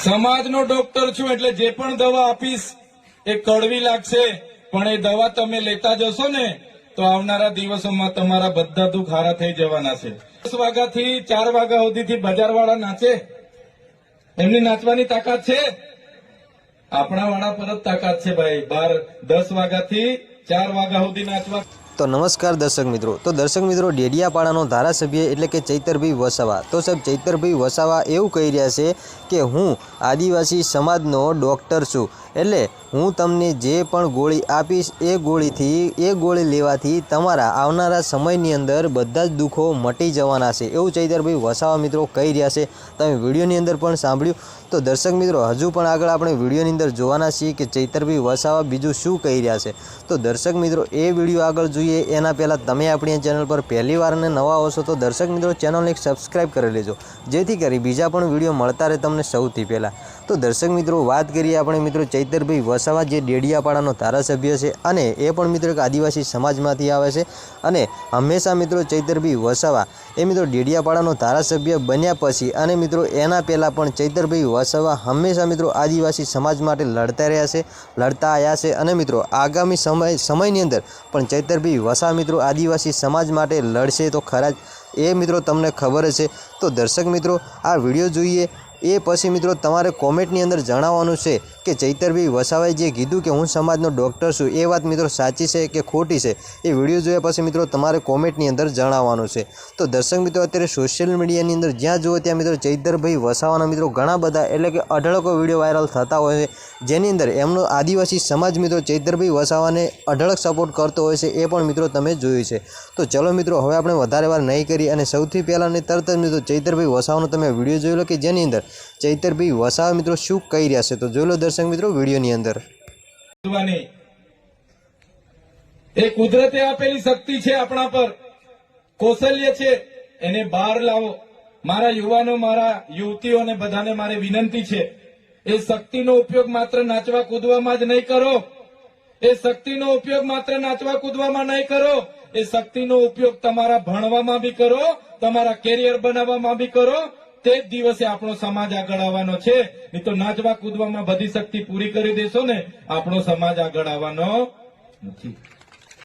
સમાજનો ડોક્ટર છું એટલે જે પણ દવા આપીશ એ કડવી લાગશે, પણ એ દવા તમે લેતા જશો ને તો આવનારા દિવસોમાં તમારા બધા દુઃખ હારા થઈ જવાના છે. 10 વાગ્યાથી 4 વાગ્યા સુધીથી બજારવાળા નાચે, એમની નાચવાની તાકાત છે? આપણા વાળા પર જ તાકાત છે ભાઈ. 10 વાગ્યાથી 4 વાગ્યા સુધી નાચવા. તો નમસ્કાર દર્શક મિત્રો. તો દર્શક મિત્રો, ડેડિયાપાડાનો ધારાસભ્ય એટલે કે ચૈતરભાઈ વસાવા, તો સાહેબ ચૈતરભાઈ વસાવા એવું કહી રહ્યા છે કે હું આદિવાસી સમાજનો ડૉક્ટર છું, એટલે હું તમને જે પણ ગોળી આપીશ એ ગોળી લેવાથી તમારા આવનારા સમયની અંદર બધા જ દુઃખો મટી જવાના છે, એવું ચૈતરભાઈ વસાવા મિત્રો કહી રહ્યા છે. તમે વિડીયોની અંદર પણ સાંભળ્યું. તો દર્શક મિત્રો, હજુ પણ આગળ આપણે વિડીયોની અંદર જોવાના છીએ કે ચૈતરભાઈ વસાવા બીજું શું કહી રહ્યા છે. તો દર્શક મિત્રો, એ વિડીયો આગળ જોઈએ એના પહેલાં તમે આપણી ચેનલ પર પહેલી વાર અને નવા આવશો તો દર્શક મિત્રો ચેનલને એક સબસ્ક્રાઈબ કરી લેજો, જેથી કરી બીજા પણ વિડીયો મળતા રહે તમને સૌથી પહેલાં. તો દર્શક મિત્રો, વાત કરીએ આપણે મિત્રો ચૈતરભાઈ વસાવા જે ડેડિયાપાડાનો ધારાસભ્ય છે અને એ પણ મિત્રો એક આદિવાસી સમાજમાંથી આવે છે. અને હંમેશા મિત્રો ચૈતરભાઈ વસાવા એ મિત્રો ડેડિયાપાડાનો ધારાસભ્ય બન્યા પછી અને મિત્રો એના પહેલાં પણ ચૈતરભાઈ વસાવા હંમેશા મિત્રો આદિવાસી સમાજ માટે લડતા રહ્યા છે, લડતા આવ્યા છે. અને મિત્રો આગામી સમયની અંદર પણ ચૈતરભાઈ વસાવા મિત્રો આદિવાસી સમાજ માટે લડશે તો ખરા જ, એ મિત્રો તમને ખબર છે. તો દર્શક મિત્રો, આ વિડીયો જોઈએ એ પછી મિત્રો તમારે કોમેન્ટની અંદર જણાવવાનું છે કે ચૈતરભાઈ વસાવાએ જે કીધું કે હું સમાજનો ડૉક્ટર છું એ વાત મિત્રો સાચી છે કે ખોટી છે. એ વિડીયો જોયા પછી મિત્રો તમારે કોમેન્ટની અંદર જણાવવાનું છે. તો દર્શક મિત્રો, અત્યારે સોશિયલ મીડિયાની અંદર જ્યાં જુઓ ત્યાં મિત્રો ચૈતરભાઈ વસાવાના મિત્રો ઘણા બધા એટલે કે અઢળકો વિડીયો વાયરલ થતા હોય છે, જેની અંદર એમનો આદિવાસી સમાજ મિત્રો ચૈતરભાઈ વસાવાને અઢળક સપોર્ટ કરતો હોય છે, એ પણ મિત્રો તમે જોયું છે. તો ચલો મિત્રો, હવે આપણે વધારે વાર નહીં કરી અને સૌથી પહેલાં ને તરત જ મિત્રો ચૈતરભાઈ વસાવાનો તમે વિડીયો જોઈ લો કે જેની અંદર ચૈતરભાઈ વસાવા મિત્રો શું કહી રહ્યા છે. તો જોઈ લો દર્શક મિત્રો વિડીયોની અંદર. એ કુદરતે આપેલી શક્તિ છે આપણા પર, કૌશલ્ય છે, એને બહાર લાવો. મારા યુવાનો, મારા યુવતીઓને બધાને મારી વિનંતી છે, એ શક્તિનો ઉપયોગ માત્ર નાચવા કૂદવામાં જ નહીં કરો. એ શક્તિનો ઉપયોગ માત્ર નાચવા કૂદવામાં નહીં કરો. એ શક્તિનો ઉપયોગ તમારા ભણવામાં બી કરો, તમારા કેરિયર બનાવવામાં બી કરો. તે જ દિવસે આપણો સમાજ આગળ આવવાનો છે. નહીં તો નાચવા કૂદવામાં બધી શક્તિ પૂરી કરી દેશો ને આપણો સમાજ આગળ આવવાનો નથી.